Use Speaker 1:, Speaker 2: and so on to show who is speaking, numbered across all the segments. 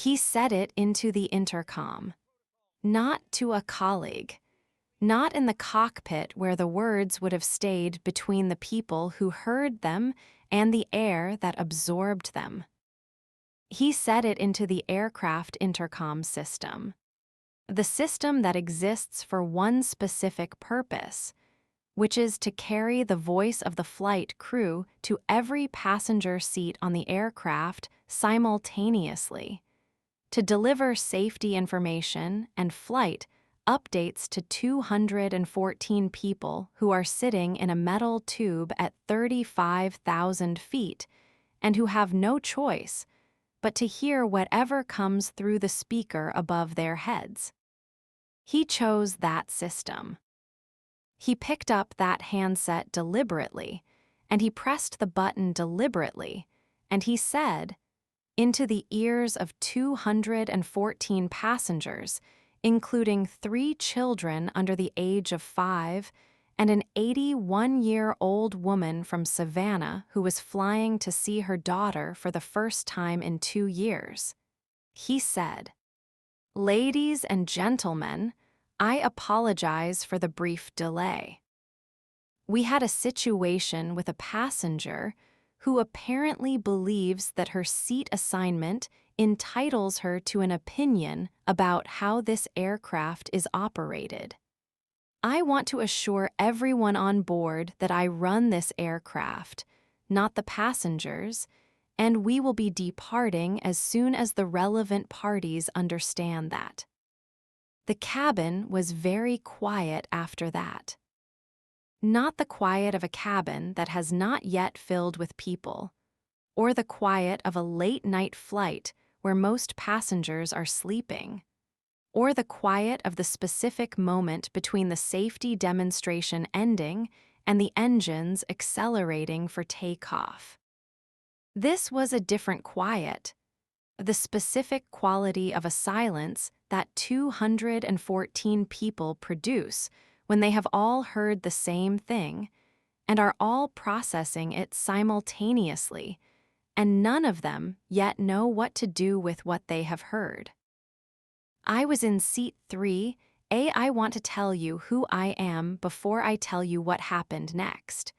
Speaker 1: He said it into the intercom, not to a colleague, not in the cockpit where the words would have stayed between the people who heard them and the air that absorbed them. He said it into the aircraft intercom system, the system that exists for one specific purpose, which is to carry the voice of the flight crew to every passenger seat on the aircraft simultaneously, to deliver safety information and flight updates to 214 people who are sitting in a metal tube at 35,000 feet and who have no choice but to hear whatever comes through the speaker above their heads. He chose that system. He picked up that handset deliberately, and he pressed the button deliberately, and he said, into the ears of 214 passengers, including 3 children under the age of 5 and an 81-year-old woman from Savannah who was flying to see her daughter for the first time in 2 years. He said, "Ladies and gentlemen, I apologize for the brief delay. We had a situation with a passenger who apparently believes that her seat assignment entitles her to an opinion about how this aircraft is operated. I want to assure everyone on board that I run this aircraft, not the passengers, and we will be departing as soon as the relevant parties understand that." The cabin was very quiet after that. Not the quiet of a cabin that has not yet filled with people, or the quiet of a late-night flight where most passengers are sleeping, or the quiet of the specific moment between the safety demonstration ending and the engines accelerating for takeoff. This was a different quiet, the specific quality of a silence that 214 people produce when they have all heard the same thing and are all processing it simultaneously, and none of them yet know what to do with what they have heard. I was in seat 3. I want to tell you who I am before I tell you what happened next,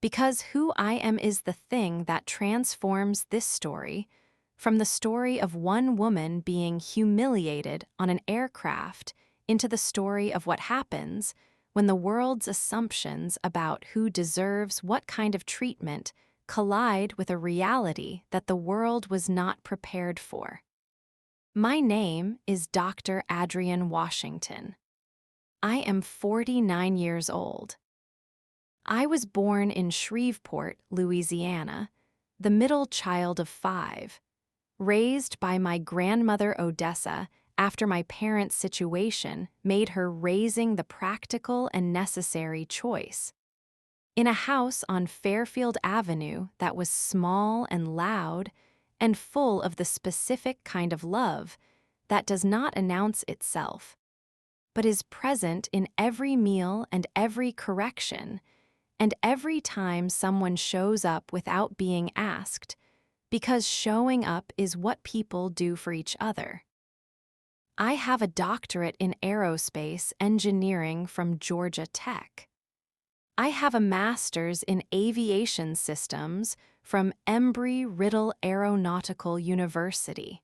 Speaker 1: because who I am is the thing that transforms this story from the story of one woman being humiliated on an aircraft into the story of what happens when the world's assumptions about who deserves what kind of treatment collide with a reality that the world was not prepared for. My name is Dr. Adrienne Washington. I am 49 years old. I was born in Shreveport, Louisiana, the middle child of 5, raised by my grandmother Odessa after my parents' situation made her raising the practical and necessary choice. In a house on Fairfield Avenue that was small and loud and full of the specific kind of love that does not announce itself, but is present in every meal and every correction, and every time someone shows up without being asked, because showing up is what people do for each other. I have a doctorate in aerospace engineering from Georgia Tech. I have a master's in aviation systems from Embry-Riddle Aeronautical University.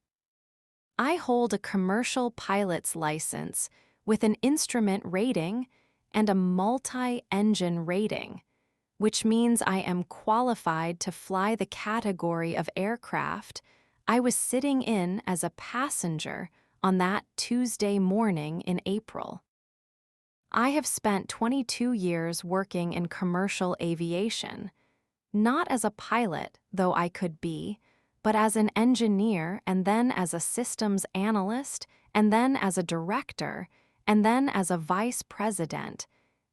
Speaker 1: I hold a commercial pilot's license with an instrument rating and a multi-engine rating, which means I am qualified to fly the category of aircraft I was sitting in as a passenger on that Tuesday morning in April. I have spent 22 years working in commercial aviation, not as a pilot, though I could be, but as an engineer, and then as a systems analyst, and then as a director, and then as a vice president,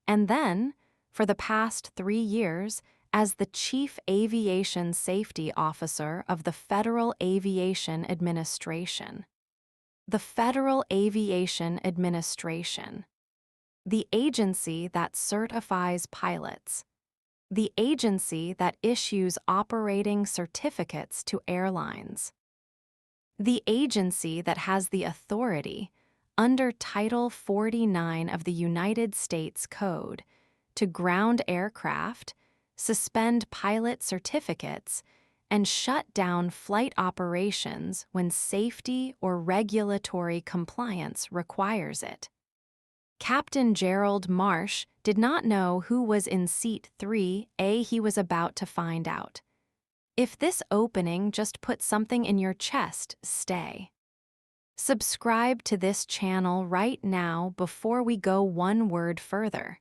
Speaker 1: and then, for the past 3 years, as the Chief Aviation Safety Officer of the Federal Aviation Administration. The Federal Aviation Administration. The agency that certifies pilots. The agency that issues operating certificates to airlines. The agency that has the authority, under Title 49 of the United States Code, to ground aircraft, suspend pilot certificates, and shut down flight operations when safety or regulatory compliance requires it. Captain Gerald Marsh did not know who was in seat 3A. He was about to find out. If this opening just put something in your chest, stay. Subscribe to this channel right now before we go one word further.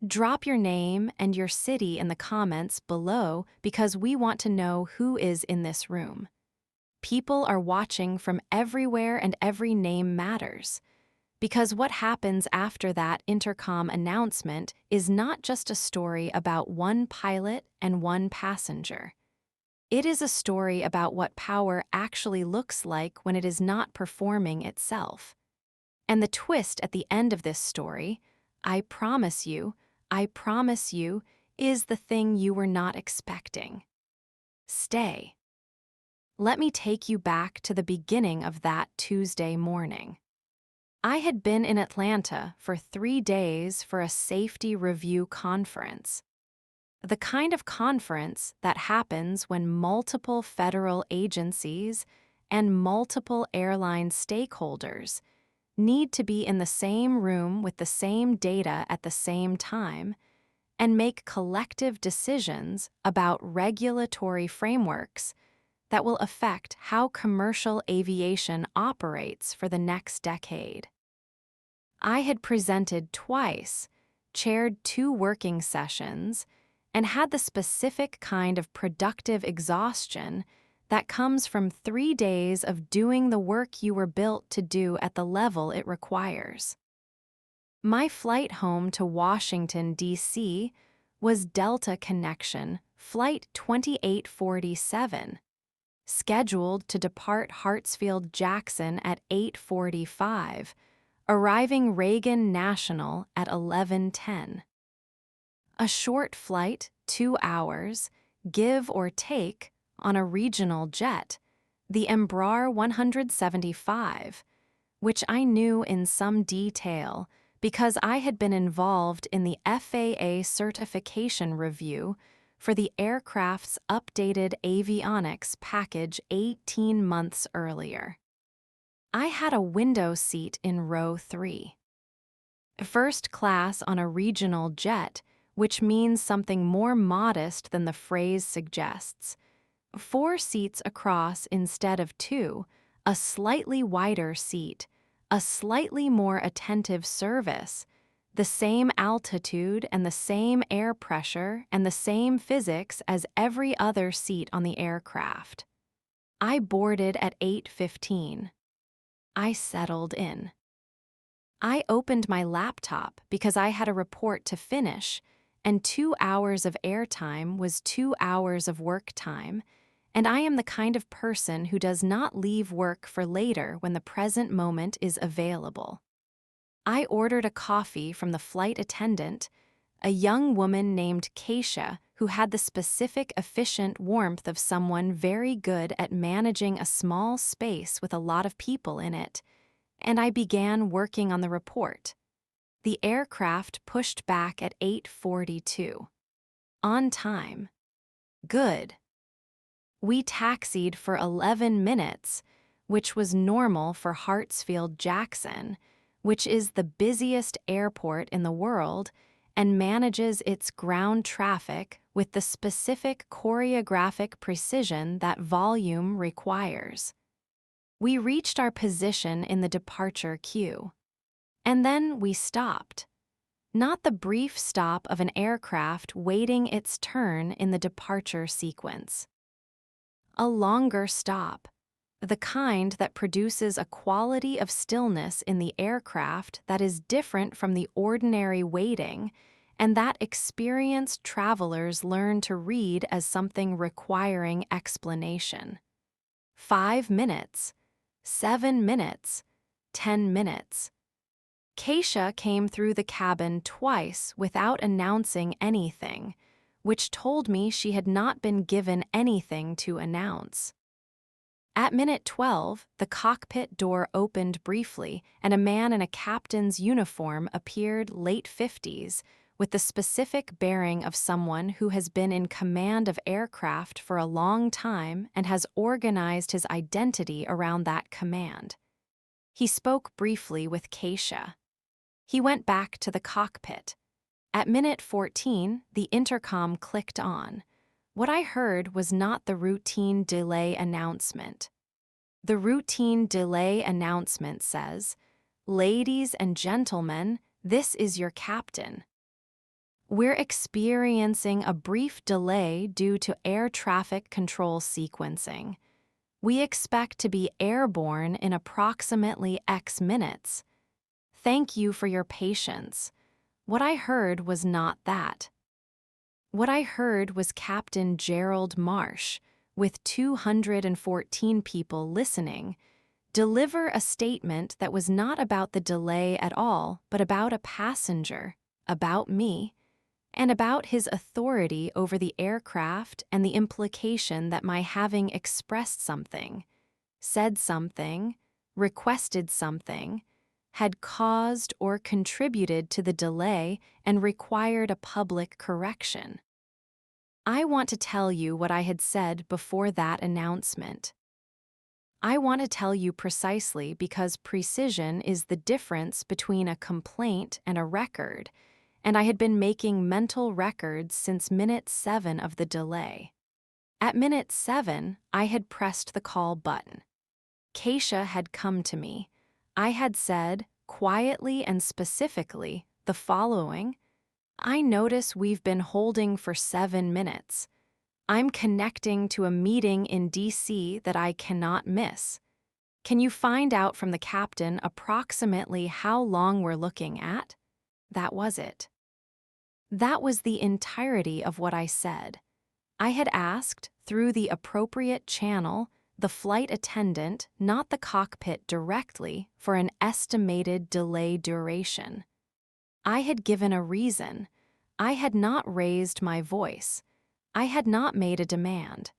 Speaker 1: Drop your name and your city in the comments below because we want to know who is in this room. People are watching from everywhere and every name matters. Because what happens after that intercom announcement is not just a story about one pilot and one passenger. It is a story about what power actually looks like when it is not performing itself. And the twist at the end of this story, I promise you, is the thing you were not expecting. Stay. Let me take you back to the beginning of that Tuesday morning. I had been in Atlanta for 3 days for a safety review conference. The kind of conference that happens when multiple federal agencies and multiple airline stakeholders need to be in the same room with the same data at the same time and make collective decisions about regulatory frameworks that will affect how commercial aviation operates for the next decade. I had presented twice, chaired 2 working sessions, and had the specific kind of productive exhaustion that comes from 3 days of doing the work you were built to do at the level it requires. My flight home to Washington, D.C. was Delta Connection Flight 2847, scheduled to depart Hartsfield-Jackson at 8:45, arriving Reagan National at 11:10. A short flight, 2 hours, give or take, on a regional jet, the Embraer 175, which I knew in some detail because I had been involved in the FAA certification review for the aircraft's updated avionics package 18 months earlier. I had a window seat in row 3. First class on a regional jet, which means something more modest than the phrase suggests. 4 seats across instead of 2, a slightly wider seat, a slightly more attentive service, the same altitude and the same air pressure and the same physics as every other seat on the aircraft. I boarded at 8:15. I settled in. I opened my laptop because I had a report to finish, and 2 hours of airtime was 2 hours of work time, and I am the kind of person who does not leave work for later when the present moment is available. I ordered a coffee from the flight attendant, a young woman named Keisha who had the specific efficient warmth of someone very good at managing a small space with a lot of people in it, and I began working on the report. The aircraft pushed back at 8:42. On time. Good. We taxied for 11 minutes, which was normal for Hartsfield-Jackson, which is the busiest airport in the world and manages its ground traffic with the specific choreographic precision that volume requires. We reached our position in the departure queue. And then we stopped. Not the brief stop of an aircraft waiting its turn in the departure sequence. A longer stop, the kind that produces a quality of stillness in the aircraft that is different from the ordinary waiting and that experienced travelers learn to read as something requiring explanation. 5 minutes, 7 minutes, 10 minutes. Keisha came through the cabin twice without announcing anything, which told me she had not been given anything to announce. At minute 12, the cockpit door opened briefly, and a man in a captain's uniform appeared late 50s, with the specific bearing of someone who has been in command of aircraft for a long time and has organized his identity around that command. He spoke briefly with Keisha. He went back to the cockpit. At minute 14, the intercom clicked on. What I heard was not the routine delay announcement. The routine delay announcement says, "Ladies and gentlemen, this is your captain. We're experiencing a brief delay due to air traffic control sequencing. We expect to be airborne in approximately X minutes. Thank you for your patience." What I heard was not that. What I heard was Captain Gerald Marsh, with 214 people listening, deliver a statement that was not about the delay at all, but about a passenger, about me, and about his authority over the aircraft and the implication that my having expressed something, said something, requested something, had caused or contributed to the delay and required a public correction. I want to tell you what I had said before that announcement. I want to tell you precisely because precision is the difference between a complaint and a record, and I had been making mental records since minute 7 of the delay. At minute 7, I had pressed the call button. Keisha had come to me. I had said, quietly and specifically, the following: "I notice we've been holding for 7 minutes. I'm connecting to a meeting in DC that I cannot miss. Can you find out from the captain approximately how long we're looking at?" That was it. That was the entirety of what I said. I had asked, through the appropriate channel, the flight attendant, not the cockpit directly, for an estimated delay duration. I had given a reason. I had not raised my voice. I had not made a demand.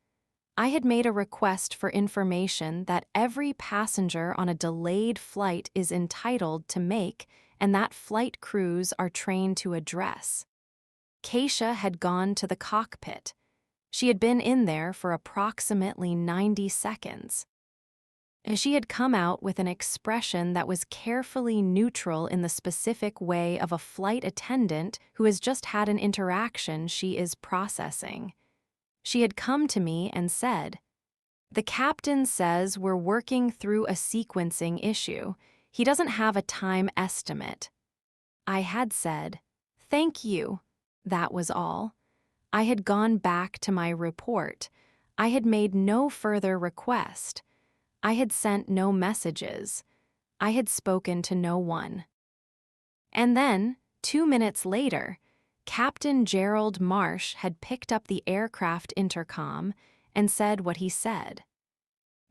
Speaker 1: I had made a request for information that every passenger on a delayed flight is entitled to make and that flight crews are trained to address. Keisha had gone to the cockpit. She had been in there for approximately 90 seconds. She had come out with an expression that was carefully neutral in the specific way of a flight attendant who has just had an interaction she is processing. She had come to me and said, "The captain says we're working through a sequencing issue. He doesn't have a time estimate." I had said, "Thank you." That was all. I had gone back to my report. I had made no further request. I had sent no messages. I had spoken to no one. And then, 2 minutes later, Captain Gerald Marsh had picked up the aircraft intercom and said what he said.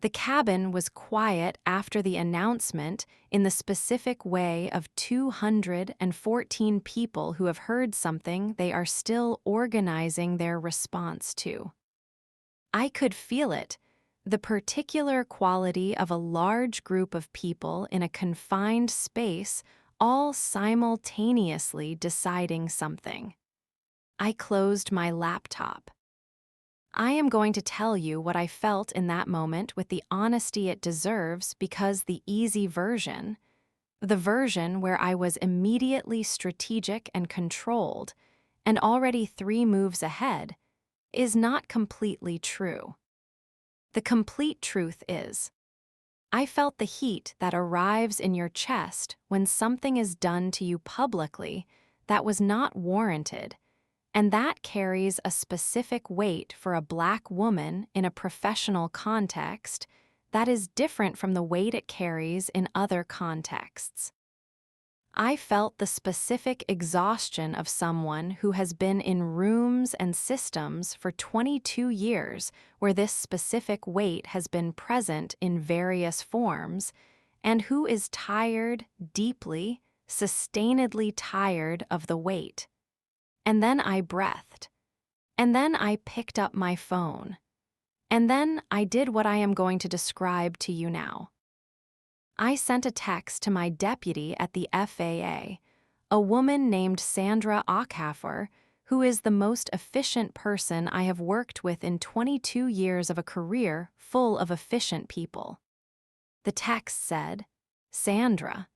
Speaker 1: The cabin was quiet after the announcement in the specific way of 214 people who have heard something they are still organizing their response to. I could feel it, the particular quality of a large group of people in a confined space all simultaneously deciding something. I closed my laptop. I am going to tell you what I felt in that moment with the honesty it deserves, because the easy version, the version where I was immediately strategic and controlled, and already 3 moves ahead, is not completely true. The complete truth is, I felt the heat that arrives in your chest when something is done to you publicly that was not warranted, and that carries a specific weight for a Black woman in a professional context that is different from the weight it carries in other contexts. I felt the specific exhaustion of someone who has been in rooms and systems for 22 years where this specific weight has been present in various forms, and who is tired, deeply, sustainedly tired of the weight. And then I breathed. And then I picked up my phone. And then I did what I am going to describe to you now. I sent a text to my deputy at the FAA, a woman named Sandra Ockhafer, who is the most efficient person I have worked with in 22 years of a career full of efficient people. The text said, "Sandra,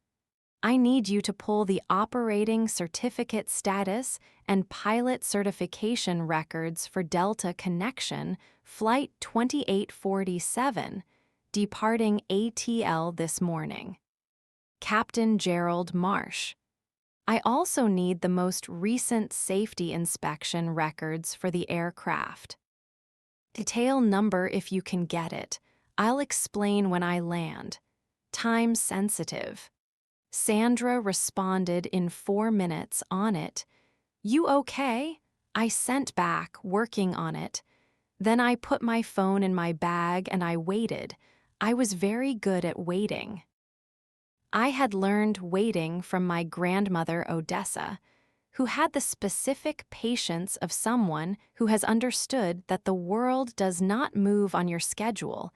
Speaker 1: I need you to pull the operating certificate status and pilot certification records for Delta Connection Flight 2847, departing ATL this morning. Captain Gerald Marsh. I also need the most recent safety inspection records for the aircraft. Detail number if you can get it. I'll explain when I land. Time sensitive." Sandra responded in 4 minutes on it. "You okay?" I sent back, working on it. Then I put my phone in my bag and I waited. I was very good at waiting. I had learned waiting from my grandmother Odessa, who had the specific patience of someone who has understood that the world does not move on your schedule,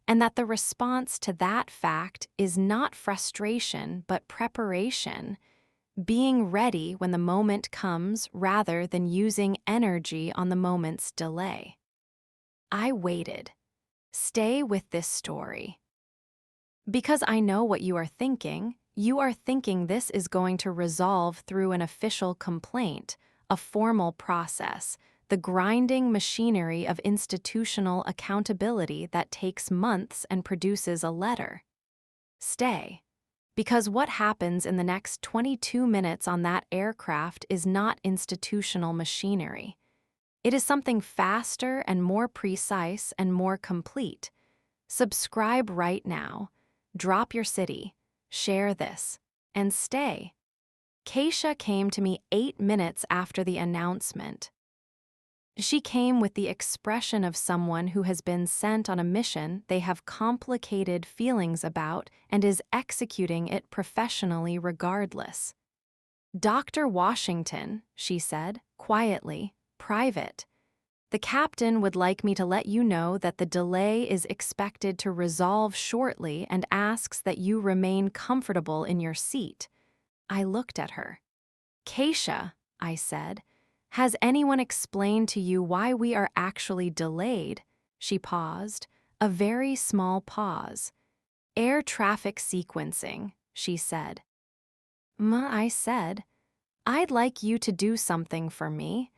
Speaker 1: and that the response to that fact is not frustration but preparation, being ready when the moment comes rather than using energy on the moment's delay. I waited. Stay with this story. Because I know what you are thinking this is going to resolve through an official complaint, a formal process, the grinding machinery of institutional accountability that takes months and produces a letter. Stay. Because what happens in the next 22 minutes on that aircraft is not institutional machinery. It is something faster and more precise and more complete. Subscribe right now. Drop your city. Share this. And stay. Keisha came to me 8 minutes after the announcement. She came with the expression of someone who has been sent on a mission they have complicated feelings about and is executing it professionally regardless. "Dr. Washington," she said, quietly, private. "The captain would like me to let you know that the delay is expected to resolve shortly and asks that you remain comfortable in your seat." I looked at her. "Keisha," I said, "has anyone explained to you why we are actually delayed?" She paused, a very small pause. "Air traffic sequencing," she said. I said, "I'd like you to do something for me.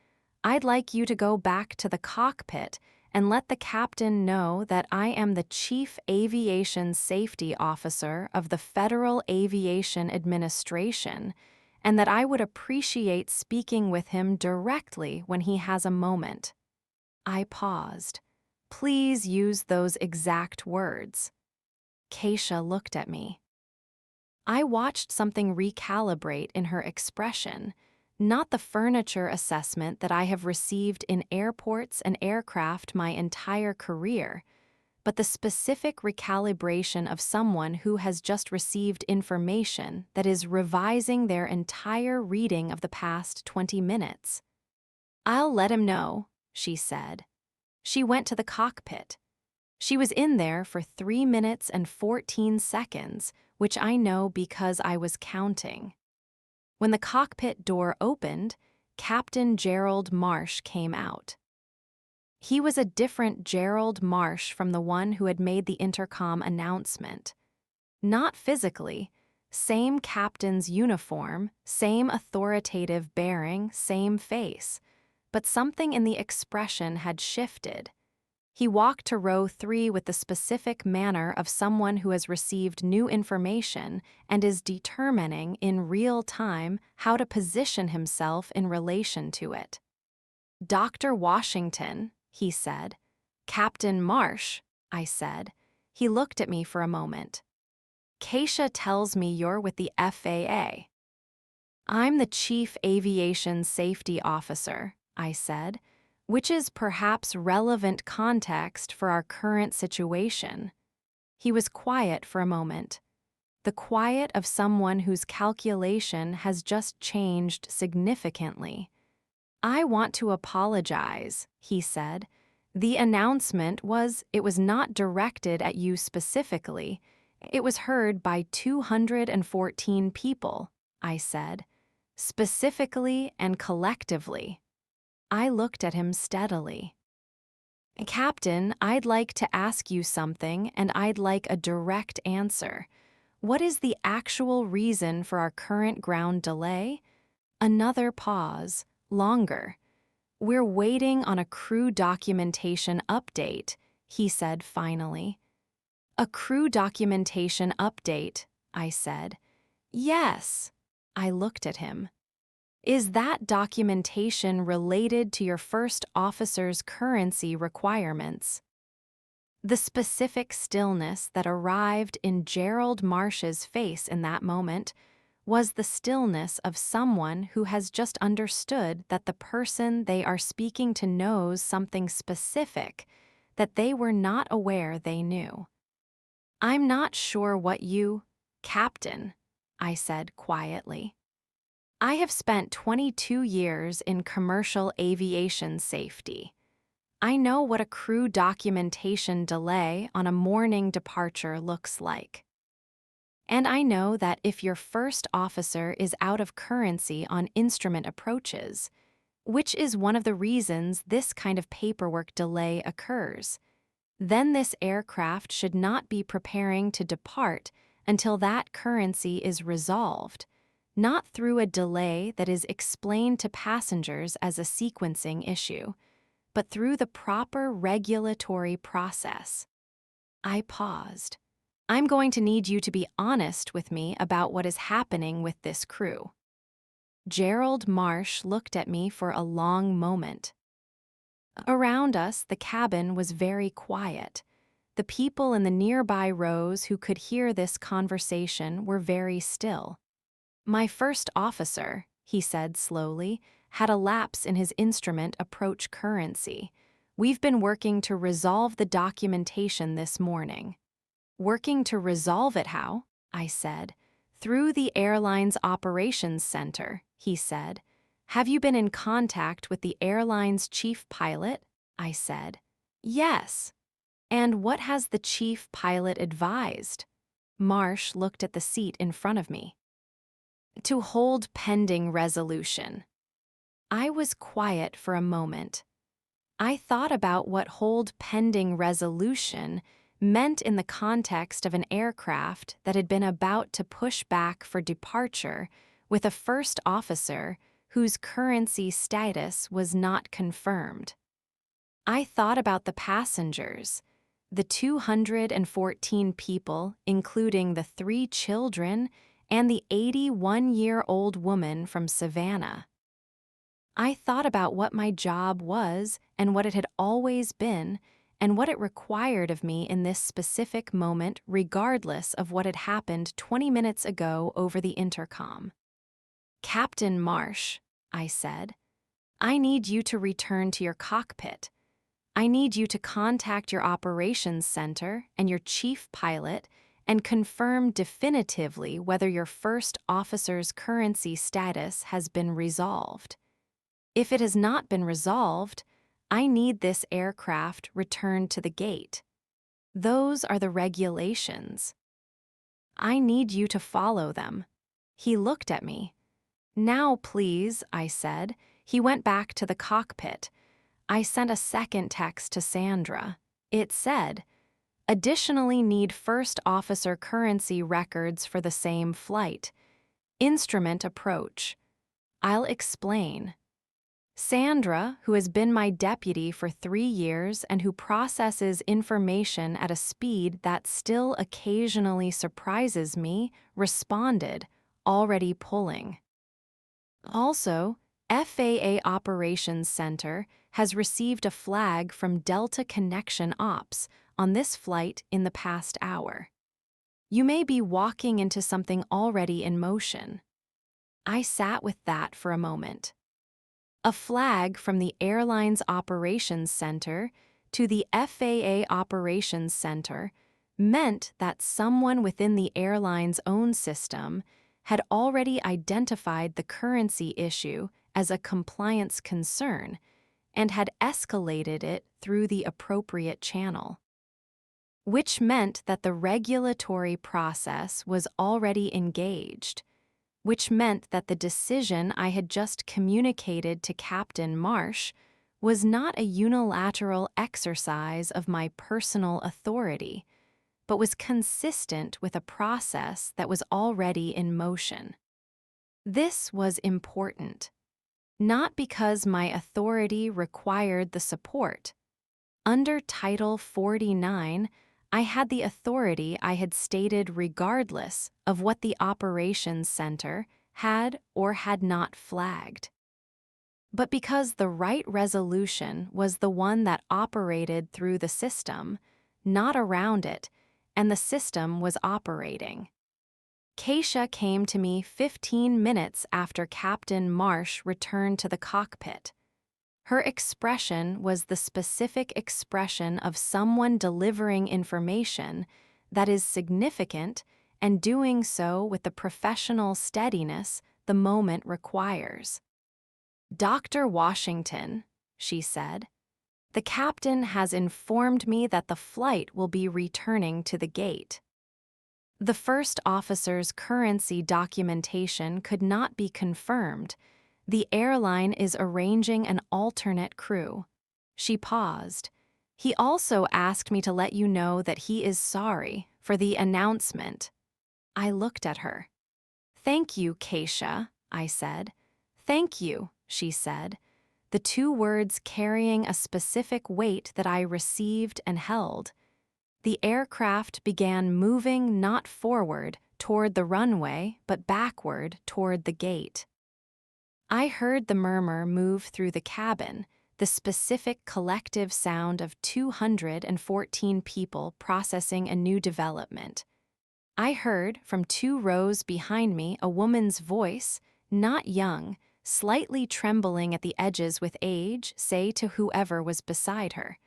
Speaker 1: I'd like you to go back to the cockpit and let the captain know that I am the Chief Aviation Safety Officer of the Federal Aviation Administration, and that I would appreciate speaking with him directly when he has a moment." I paused. "Please use those exact words." Keisha looked at me. I watched something recalibrate in her expression, not the furniture assessment that I have received in airports and aircraft my entire career, but the specific recalibration of someone who has just received information that is revising their entire reading of the past 20 minutes. "I'll let him know," she said. She went to the cockpit. She was in there for 3 minutes and 14 seconds, which I know because I was counting. When the cockpit door opened, Captain Gerald Marsh came out. He was a different Gerald Marsh from the one who had made the intercom announcement. Not physically, same captain's uniform, same authoritative bearing, same face, but something in the expression had shifted. He walked to row 3 with the specific manner of someone who has received new information and is determining in real time how to position himself in relation to it. "Dr. Washington," he said. "Captain Marsh," I said. He looked at me for a moment. "Keisha tells me you're with the FAA." "I'm the Chief Aviation Safety Officer," I said, which is perhaps relevant context for our current situation. He was quiet for a moment, the quiet of someone whose calculation has just changed significantly. "I want to apologize," he said. The announcement it was not directed at you specifically. It was heard by 214 people, I said, specifically and collectively. I looked at him steadily. Captain, I'd like to ask you something, and I'd like a direct answer. What is the actual reason for our current ground delay? Another pause, longer. We're waiting on a crew documentation update, he said finally. A crew documentation update, I said. Yes. I looked at him. Is that documentation related to your first officer's currency requirements? The specific stillness that arrived in Gerald Marsh's face in that moment was the stillness of someone who has just understood that the person they are speaking to knows something specific that they were not aware they knew. I'm not sure what Captain, I said quietly. I have spent 22 years in commercial aviation safety. I know what a crew documentation delay on a morning departure looks like. And I know that if your first officer is out of currency on instrument approaches, which is one of the reasons this kind of paperwork delay occurs, then this aircraft should not be preparing to depart until that currency is resolved, not through a delay that is explained to passengers as a sequencing issue, but through the proper regulatory process. I paused. I'm going to need you to be honest with me about what is happening with this crew. Gerald Marsh looked at me for a long moment. Around us, the cabin was very quiet. The people in the nearby rows who could hear this conversation were very still. My first officer, he said slowly, had a lapse in his instrument approach currency. We've been working to resolve the documentation this morning. Working to resolve it how? I said. Through the airline's operations center, he said. Have you been in contact with the airline's chief pilot? I said. Yes. And what has the chief pilot advised? Marsh looked at the seat in front of me. To hold pending resolution. I was quiet for a moment. I thought about what hold pending resolution meant in the context of an aircraft that had been about to push back for departure with a first officer whose currency status was not confirmed. I thought about the passengers, the 214 people, including the 3 children and the 81-year-old woman from Savannah. I thought about what my job was and what it had always been and what it required of me in this specific moment regardless of what had happened 20 minutes ago over the intercom. Captain Marsh, I said, I need you to return to your cockpit. I need you to contact your operations center and your chief pilot and confirm definitively whether your first officer's currency status has been resolved. If it has not been resolved, I need this aircraft returned to the gate. Those are the regulations. I need you to follow them. He looked at me. Now, please, I said. He went back to the cockpit. I sent a second text to Sandra. It said, additionally need first officer currency records for the same flight. Instrument approach. I'll explain. Sandra, who has been my deputy for 3 years and who processes information at a speed that still occasionally surprises me, responded, already pulling. Also, FAA Operations Center has received a flag from Delta Connection Ops on this flight in the past hour. You may be walking into something already in motion. I sat with that for a moment. A flag from the airline's operations center to the FAA Operations Center meant that someone within the airline's own system had already identified the currency issue as a compliance concern and had escalated it through the appropriate channel. Which meant that the regulatory process was already engaged, which meant that the decision I had just communicated to Captain Marsh was not a unilateral exercise of my personal authority, but was consistent with a process that was already in motion. This was important, not because my authority required the support. Under Title 49, I had the authority I had stated regardless of what the operations center had or had not flagged. But because the right resolution was the one that operated through the system, not around it, and the system was operating. Keisha came to me 15 minutes after Captain Marsh returned to the cockpit. Her expression was the specific expression of someone delivering information that is significant and doing so with the professional steadiness the moment requires. "Dr. Washington," she said, "the captain has informed me that the flight will be returning to the gate. The first officer's currency documentation could not be confirmed. The airline is arranging an alternate crew." She paused. "He also asked me to let you know that he is sorry for the announcement." I looked at her. "Thank you, Keisha," I said. "Thank you," she said, the two words carrying a specific weight that I received and held. The aircraft began moving not forward toward the runway, but backward toward the gate. I heard the murmur move through the cabin, the specific collective sound of 214 people processing a new development. I heard, from 2 rows behind me, a woman's voice, not young, slightly trembling at the edges with age, say to whoever was beside her,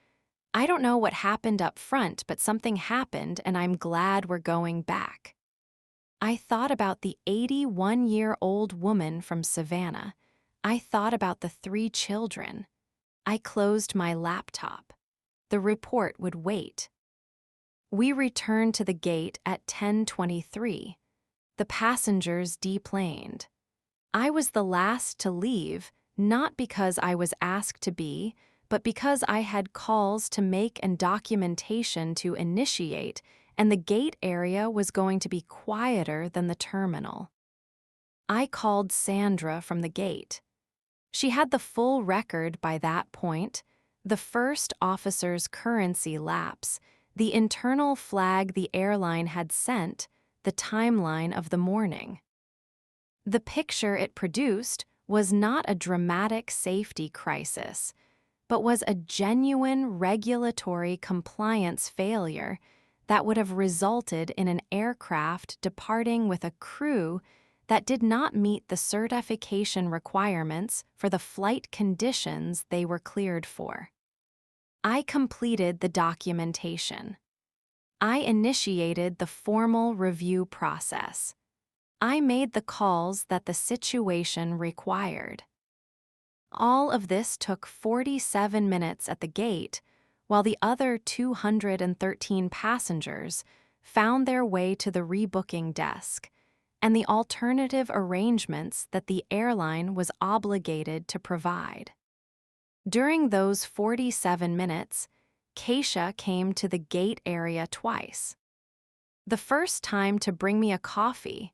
Speaker 1: "I don't know what happened up front, but something happened and I'm glad we're going back." I thought about the 81-year-old woman from Savannah. I thought about the 3 children. I closed my laptop. The report would wait. We returned to the gate at 10:23. The passengers deplaned. I was the last to leave, not because I was asked to be, but because I had calls to make and documentation to initiate, and the gate area was going to be quieter than the terminal. I called Sandra from the gate. She had the full record by that point: the first officer's currency lapse, the internal flag the airline had sent, the timeline of the morning. The picture it produced was not a dramatic safety crisis, but was a genuine regulatory compliance failure that would have resulted in an aircraft departing with a crew that did not meet the certification requirements for the flight conditions they were cleared for. I completed the documentation. I initiated the formal review process. I made the calls that the situation required. All of this took 47 minutes at the gate, while the other 213 passengers found their way to the rebooking desk and the alternative arrangements that the airline was obligated to provide. During those 47 minutes, Keisha came to the gate area twice. The first time to bring me a coffee,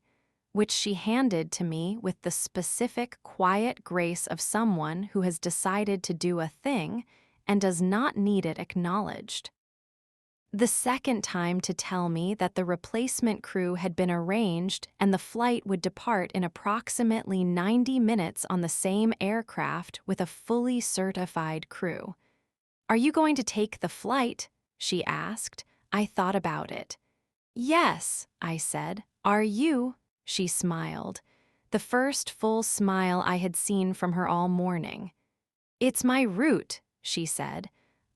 Speaker 1: which she handed to me with the specific quiet grace of someone who has decided to do a thing and does not need it acknowledged. The second time to tell me that the replacement crew had been arranged and the flight would depart in approximately 90 minutes on the same aircraft with a fully certified crew. "Are you going to take the flight?" she asked. I thought about it. "Yes," I said. "Are you?" She smiled, the first full smile I had seen from her all morning. "It's my route," she said.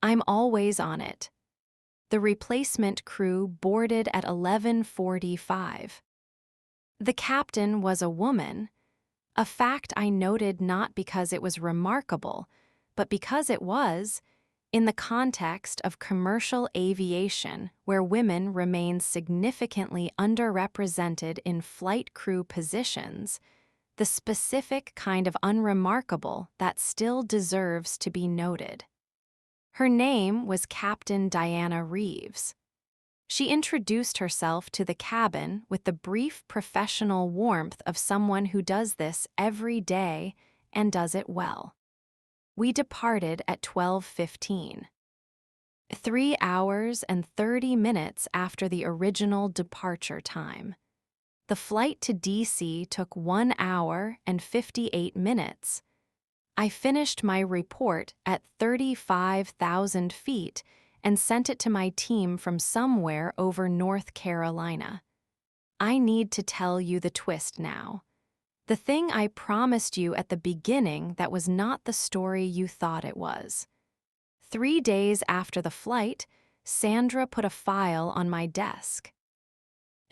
Speaker 1: "I'm always on it." The replacement crew boarded at 11:45. The captain was a woman, a fact I noted not because it was remarkable, but because it was, in the context of commercial aviation, where women remain significantly underrepresented in flight crew positions, the specific kind of unremarkable that still deserves to be noted. Her name was Captain Diana Reeves. She introduced herself to the cabin with the brief professional warmth of someone who does this every day and does it well. We departed at 12:15. 3 hours and 30 minutes after the original departure time. The flight to DC took 1 hour and 58 minutes. I finished my report at 35,000 feet and sent it to my team from somewhere over North Carolina. I need to tell you the twist now. The thing I promised you at the beginning that was not the story you thought it was. 3 days after the flight, Sandra put a file on my desk.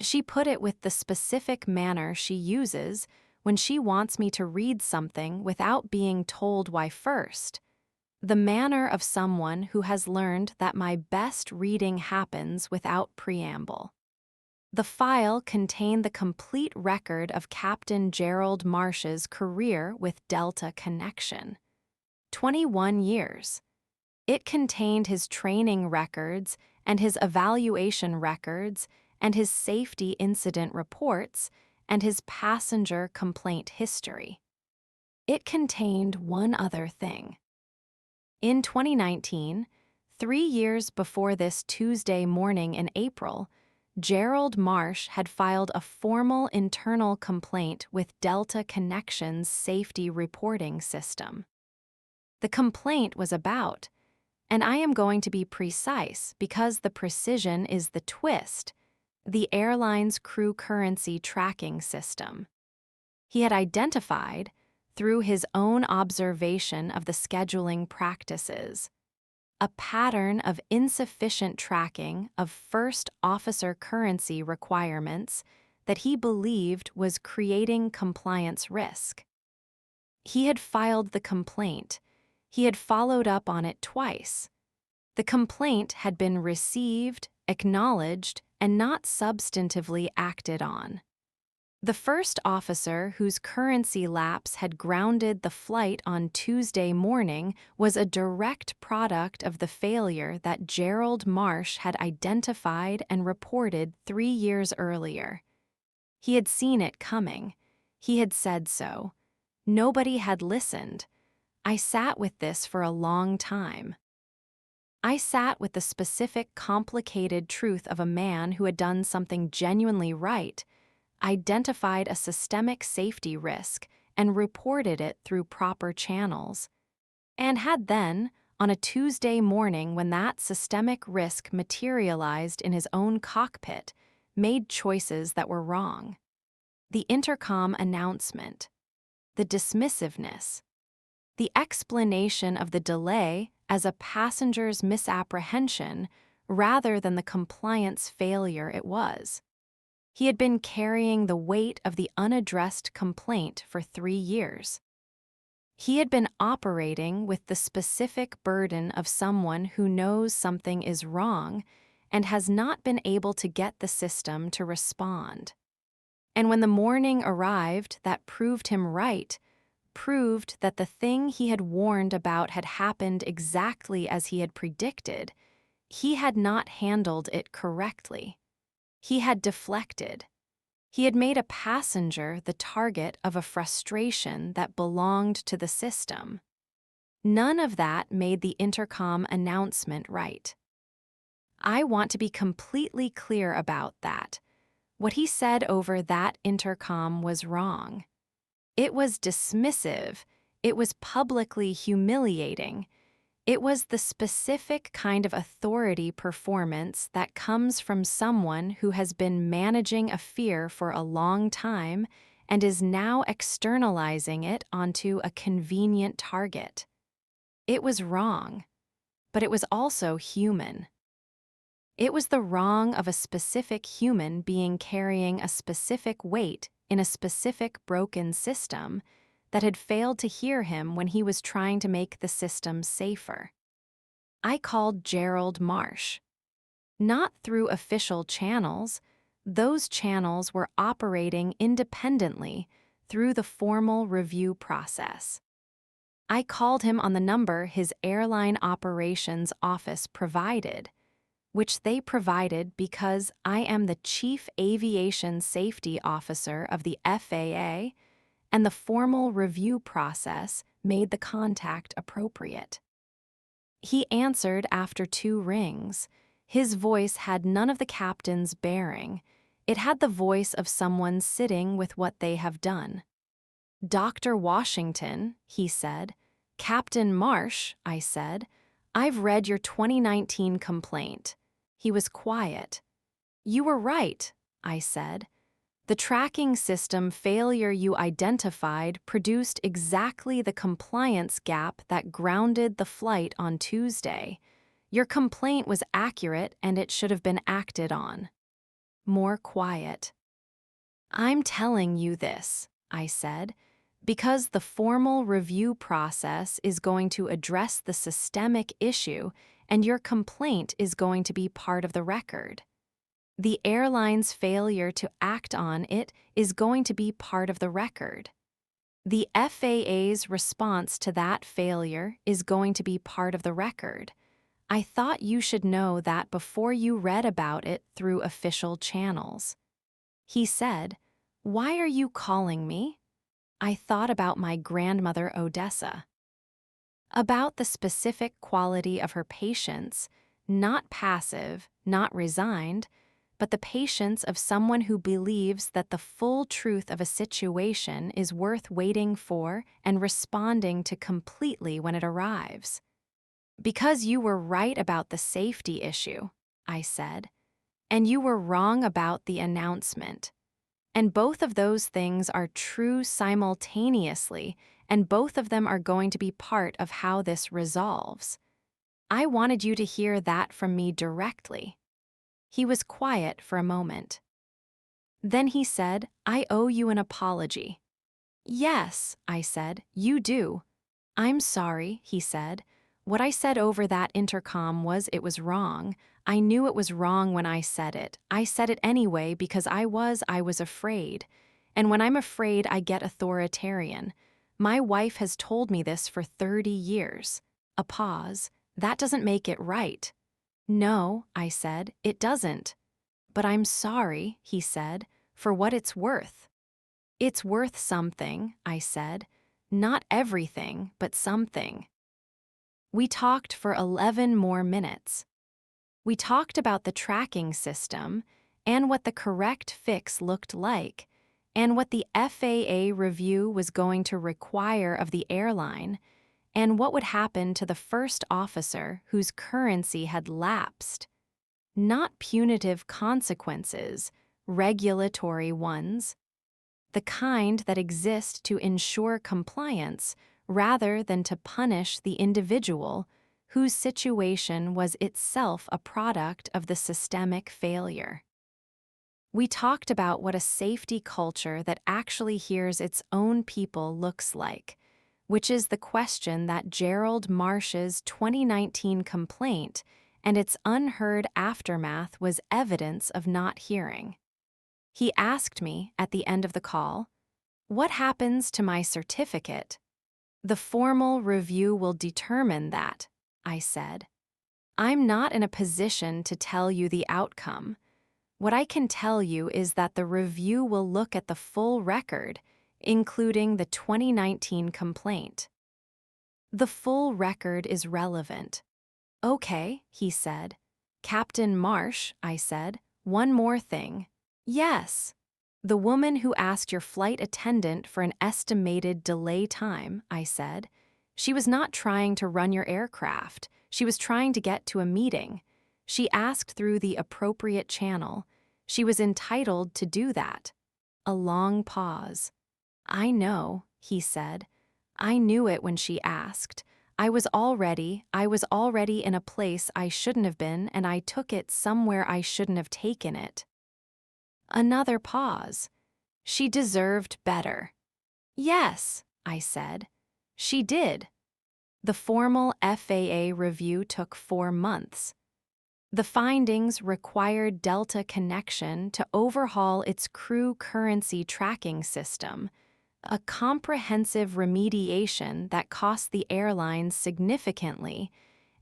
Speaker 1: She put it with the specific manner she uses when she wants me to read something without being told why first. The manner of someone who has learned that my best reading happens without preamble. The file contained the complete record of Captain Gerald Marsh's career with Delta Connection. 21 years. It contained his training records and his evaluation records and his safety incident reports and his passenger complaint history. It contained one other thing. In 2019, 3 years before this Tuesday morning in April, Gerald Marsh had filed a formal internal complaint with Delta Connection's safety reporting system. The complaint was about, and I am going to be precise because the precision is the twist, the airline's crew currency tracking system. He had identified, through his own observation of the scheduling practices, a pattern of insufficient tracking of first officer currency requirements that he believed was creating compliance risk. He had filed the complaint. He had followed up on it twice. The complaint had been received, acknowledged, and not substantively acted on. The first officer whose currency lapse had grounded the flight on Tuesday morning was a direct product of the failure that Gerald Marsh had identified and reported 3 years earlier. He had seen it coming. He had said so. Nobody had listened. I sat with this for a long time. I sat with the specific, complicated truth of a man who had done something genuinely right, identified a systemic safety risk, and reported it through proper channels, and had then, on a Tuesday morning when that systemic risk materialized in his own cockpit, made choices that were wrong. The intercom announcement, the dismissiveness, the explanation of the delay as a passenger's misapprehension rather than the compliance failure it was. He had been carrying the weight of the unaddressed complaint for 3 years. He had been operating with the specific burden of someone who knows something is wrong and has not been able to get the system to respond. And when the morning arrived that proved him right, proved that the thing he had warned about had happened exactly as he had predicted, he had not handled it correctly. He had deflected. He had made a passenger the target of a frustration that belonged to the system. None of that made the intercom announcement right. I want to be completely clear about that. What he said over that intercom was wrong. It was dismissive. It was publicly humiliating. It was the specific kind of authority performance that comes from someone who has been managing a fear for a long time and is now externalizing it onto a convenient target. It was wrong, but it was also human. It was the wrong of a specific human being carrying a specific weight in a specific broken system that had failed to hear him when he was trying to make the system safer. I called Gerald Marsh. Not through official channels. Those channels were operating independently through the formal review process. I called him on the number his airline operations office provided, which they provided because I am the Chief Aviation Safety Officer of the FAA, and the formal review process made the contact appropriate. He answered after 2 rings. His voice had none of the captain's bearing. It had the voice of someone sitting with what they have done. "Dr. Washington," he said. "Captain Marsh," I said. "I've read your 2019 complaint." He was quiet. "You were right," I said. "The tracking system failure you identified produced exactly the compliance gap that grounded the flight on Tuesday. Your complaint was accurate and it should have been acted on." More quiet. "I'm telling you this," I said, "because the formal review process is going to address the systemic issue and your complaint is going to be part of the record. The airline's failure to act on it is going to be part of the record. The FAA's response to that failure is going to be part of the record. I thought you should know that before you read about it through official channels." He said, "Why are you calling me?" I thought about my grandmother Odessa. About the specific quality of her patience, not passive, not resigned, but the patience of someone who believes that the full truth of a situation is worth waiting for and responding to completely when it arrives. "Because you were right about the safety issue," I said, "and you were wrong about the announcement. And both of those things are true simultaneously, and both of them are going to be part of how this resolves. I wanted you to hear that from me directly." He was quiet for a moment. Then he said, "I owe you an apology." "Yes," I said, "you do." "I'm sorry," he said. "What I said over that intercom was it was wrong. I knew it was wrong when I said it. I said it anyway because I was afraid. And when I'm afraid, I get authoritarian. My wife has told me this for 30 years. A pause. That doesn't make it right." "No," I said, "it doesn't." "But I'm sorry," he said, "for what it's worth." "It's worth something," I said. "Not everything, but something." We talked for 11 more minutes. We talked about the tracking system and what the correct fix looked like, and what the FAA review was going to require of the airline, and what would happen to the first officer whose currency had lapsed. Not punitive consequences, regulatory ones. The kind that exist to ensure compliance rather than to punish the individual whose situation was itself a product of the systemic failure. We talked about what a safety culture that actually hears its own people looks like, which is the question that Gerald Marsh's 2019 complaint and its unheard aftermath was evidence of not hearing. He asked me at the end of the call, "What happens to my certificate?" "The formal review will determine that," I said. "I'm not in a position to tell you the outcome. What I can tell you is that the review will look at the full record, including the 2019 complaint." "The full record is relevant." "Okay," he said. "Captain Marsh," I said, "one more thing." "Yes." "The woman who asked your flight attendant for an estimated delay time," I said. "She was not trying to run your aircraft. She was trying to get to a meeting. She asked through the appropriate channel. She was entitled to do that." A long pause. "I know," he said. "I knew it when she asked. I was already in a place I shouldn't have been, and I took it somewhere I shouldn't have taken it." Another pause. "She deserved better." "Yes," I said. She did. The formal FAA review took 4 months. The findings required Delta Connection to overhaul its crew currency tracking system, a comprehensive remediation that cost the airlines significantly,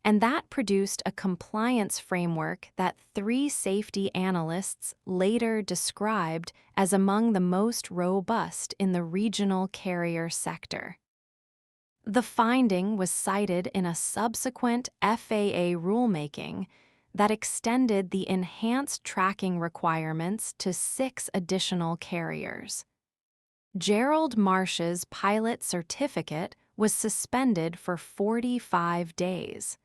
Speaker 1: and that produced a compliance framework that 3 safety analysts later described as among the most robust in the regional carrier sector. The finding was cited in a subsequent FAA rulemaking that extended the enhanced tracking requirements to 6 additional carriers. Gerald Marsh's pilot certificate was suspended for 45 days.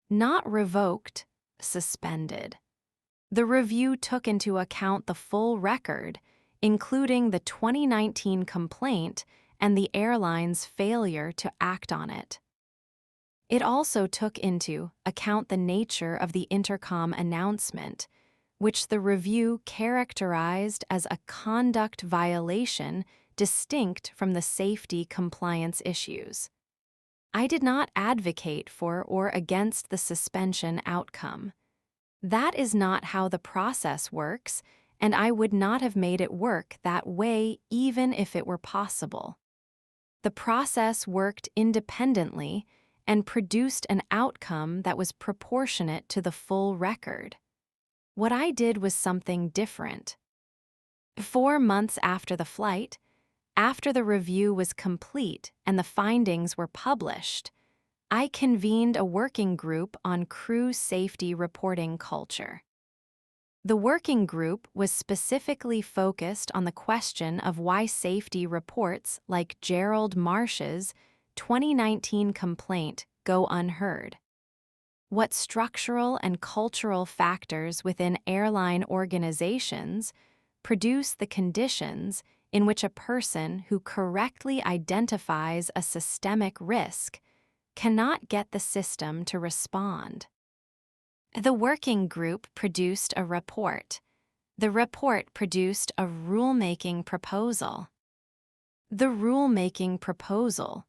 Speaker 1: Not revoked, suspended. The review took into account the full record, including the 2019 complaint and the airline's failure to act on it. It also took into account the nature of the intercom announcement, which the review characterized as a conduct violation distinct from the safety compliance issues. I did not advocate for or against the suspension outcome. That is not how the process works, and I would not have made it work that way even if it were possible. The process worked independently and produced an outcome that was proportionate to the full record. What I did was something different. 4 months after the flight, after the review was complete and the findings were published, I convened a working group on crew safety reporting culture. The working group was specifically focused on the question of why safety reports like Gerald Marsh's 2019 complaint go unheard. What structural and cultural factors within airline organizations produce the conditions in which a person who correctly identifies a systemic risk cannot get the system to respond. The working group produced a report. The report produced a rulemaking proposal. The rulemaking proposal,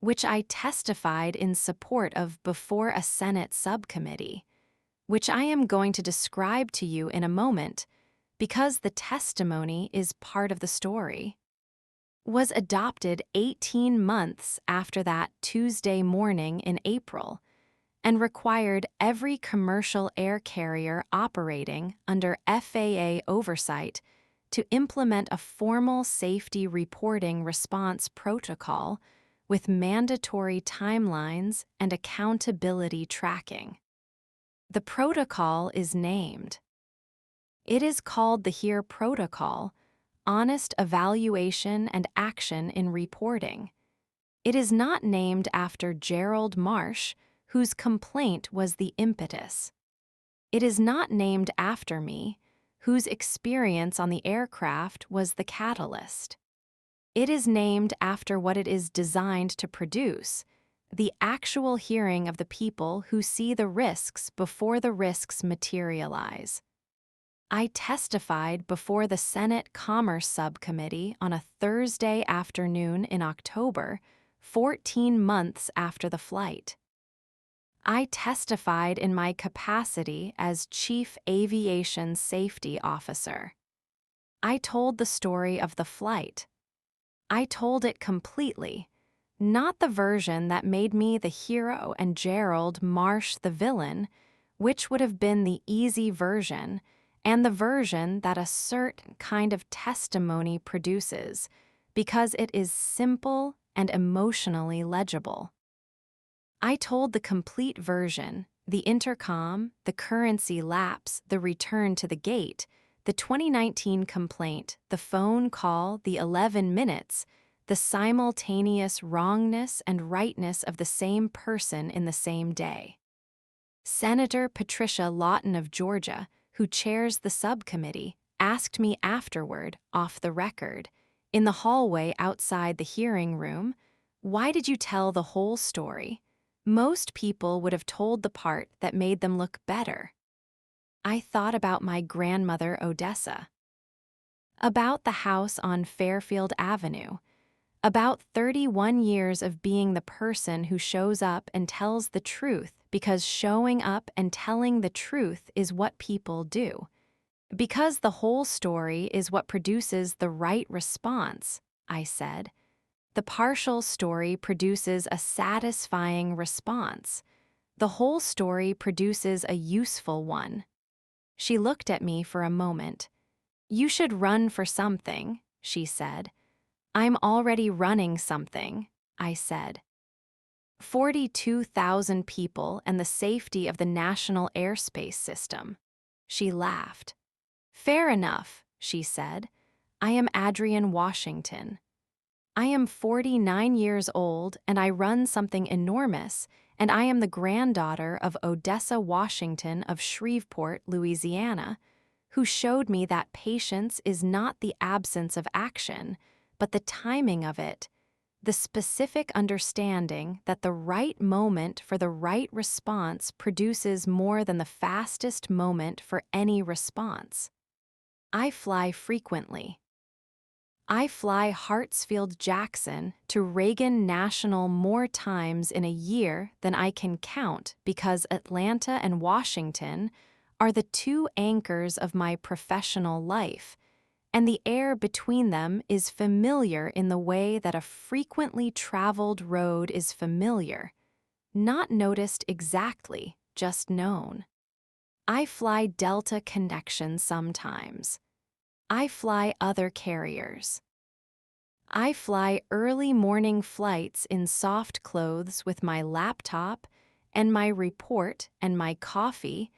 Speaker 1: which I testified in support of before a Senate subcommittee, which I am going to describe to you in a moment because the testimony is part of the story, was adopted 18 months after that Tuesday morning in April and required every commercial air carrier operating under FAA oversight to implement a formal safety reporting response protocol with mandatory timelines and accountability tracking. The protocol is named. It is called the HERE Protocol, Honest Evaluation and Action in Reporting. It is not named after Gerald Marsh, whose complaint was the impetus. It is not named after me, whose experience on the aircraft was the catalyst. It is named after what it is designed to produce, the actual hearing of the people who see the risks before the risks materialize. I testified before the Senate Commerce Subcommittee on a Thursday afternoon in October, 14 months after the flight. I testified in my capacity as Chief Aviation Safety Officer. I told the story of the flight. I told it completely, not the version that made me the hero and Gerald Marsh the villain, which would have been the easy version, and the version that a certain kind of testimony produces, because it is simple and emotionally legible. I told the complete version, the intercom, the currency lapse, the return to the gate, the 2019 complaint, the phone call, the 11 minutes, the simultaneous wrongness and rightness of the same person in the same day. Senator Patricia Lawton of Georgia, who chairs the subcommittee, asked me afterward, off the record, in the hallway outside the hearing room, "Why did you tell the whole story? Most people would have told the part that made them look better." I thought about my grandmother Odessa, about the house on Fairfield Avenue, About 31 years of being the person who shows up and tells the truth because showing up and telling the truth is what people do. Because the whole story is what produces the right response, I said. The partial story produces a satisfying response. The whole story produces a useful one. She looked at me for a moment. You should run for something, she said. I'm already running something, I said. 42,000 people and the safety of the national airspace system. She laughed. Fair enough, she said. I am Adrienne Washington. I am 49 years old and I run something enormous, and I am the granddaughter of Odessa Washington of Shreveport, Louisiana, who showed me that patience is not the absence of action, but the timing of it, the specific understanding that the right moment for the right response produces more than the fastest moment for any response. I fly frequently. I fly Hartsfield-Jackson to Reagan National more times in a year than I can count because Atlanta and Washington are the two anchors of my professional life, and the air between them is familiar in the way that a frequently traveled road is familiar, not noticed exactly, just known. I fly Delta Connection sometimes. I fly other carriers. I fly early morning flights in soft clothes with my laptop and my report and my coffee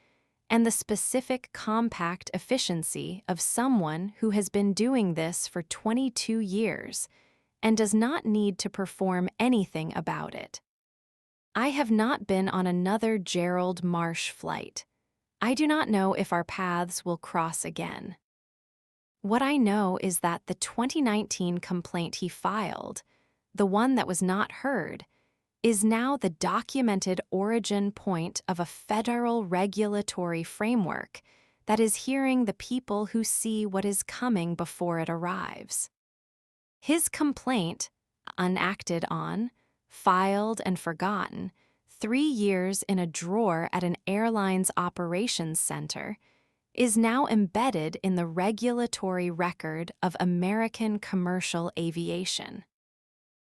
Speaker 1: and the specific compact efficiency of someone who has been doing this for 22 years and does not need to perform anything about it. I have not been on another Gerald Marsh flight. I do not know if our paths will cross again. What I know is that the 2019 complaint he filed, the one that was not heard, is now the documented origin point of a federal regulatory framework that is hearing the people who see what is coming before it arrives. His complaint, unacted on, filed and forgotten, 3 years in a drawer at an airline's operations center, is now embedded in the regulatory record of American commercial aviation.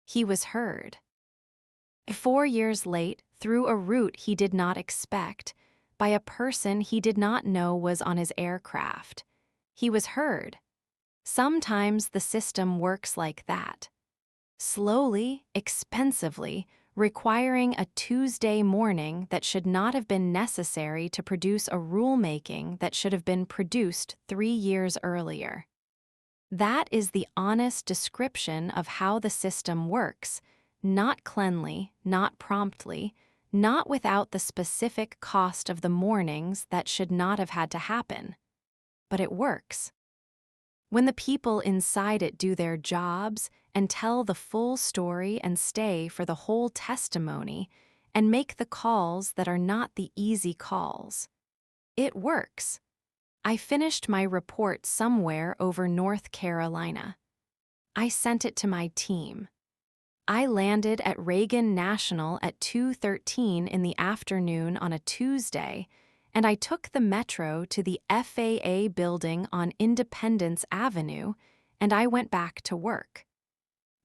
Speaker 1: He was heard. 4 years late, through a route he did not expect, by a person he did not know was on his aircraft. He was heard. Sometimes the system works like that. Slowly, expensively, requiring a Tuesday morning that should not have been necessary to produce a rulemaking that should have been produced 3 years earlier. That is the honest description of how the system works, not cleanly, not promptly, not without the specific cost of the mornings that should not have had to happen. But it works. When the people inside it do their jobs and tell the full story and stay for the whole testimony and make the calls that are not the easy calls, it works. I finished my report somewhere over North Carolina. I sent it to my team. I landed at Reagan National at 2:13 in the afternoon on a Tuesday, and I took the metro to the FAA building on Independence Avenue, and I went back to work.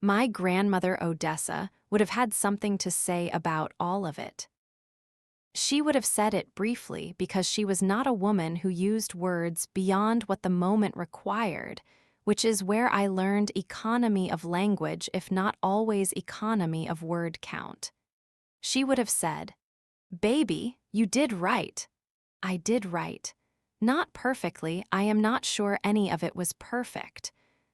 Speaker 1: My grandmother Odessa would have had something to say about all of it. She would have said it briefly because she was not a woman who used words beyond what the moment required, which is where I learned economy of language, if not always economy of word count. She would have said, "Baby, you did right." I did right. Not perfectly, I am not sure any of it was perfect.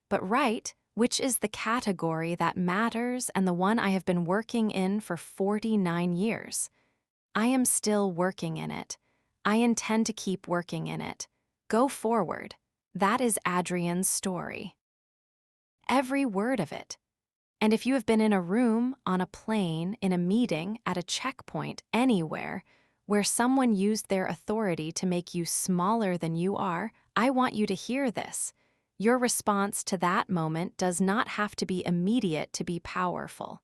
Speaker 1: But right, which is the category that matters and the one I have been working in for 49 years. I am still working in it. I intend to keep working in it. Go forward. That is Adrienne's story. Every word of it. And if you have been in a room, on a plane, in a meeting, at a checkpoint, anywhere, where someone used their authority to make you smaller than you are, I want you to hear this, Your response to that moment does not have to be immediate to be powerful.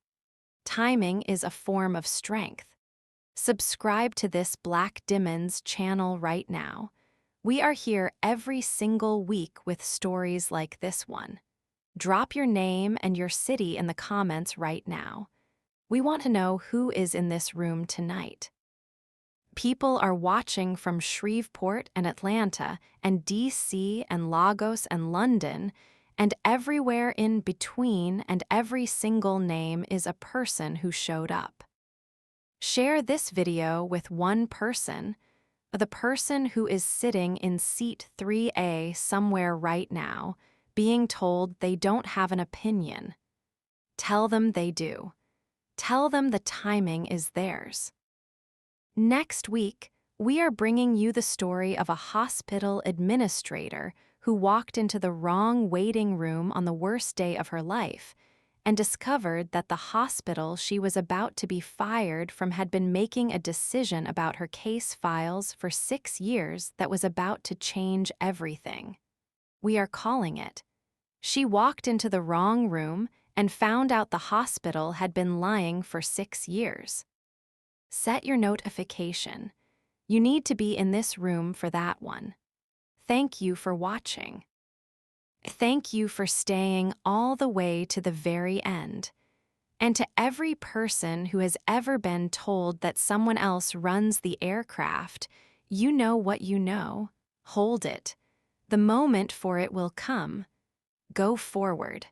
Speaker 1: Timing is a form of strength. Subscribe to this Black Demons channel right now. We are here every single week with stories like this one. Drop your name and your city in the comments right now. We want to know who is in this room tonight. People are watching from Shreveport and Atlanta and DC and Lagos and London and everywhere in between, and every single name is a person who showed up. Share this video with one person, the person who is sitting in seat 3A somewhere right now, being told they don't have an opinion. Tell them they do. Tell them the timing is theirs. Next week, we are bringing you the story of a hospital administrator who walked into the wrong waiting room on the worst day of her life and discovered that the hospital she was about to be fired from had been making a decision about her case files for 6 years that was about to change everything. We are calling it, "She walked into the wrong room and found out the hospital had been lying for 6 years." Set your notification. You need to be in this room for that one. Thank you for watching. Thank you for staying all the way to the very end. And to every person who has ever been told that someone else runs the aircraft, you know what you know. Hold it. The moment for it will come. Go forward.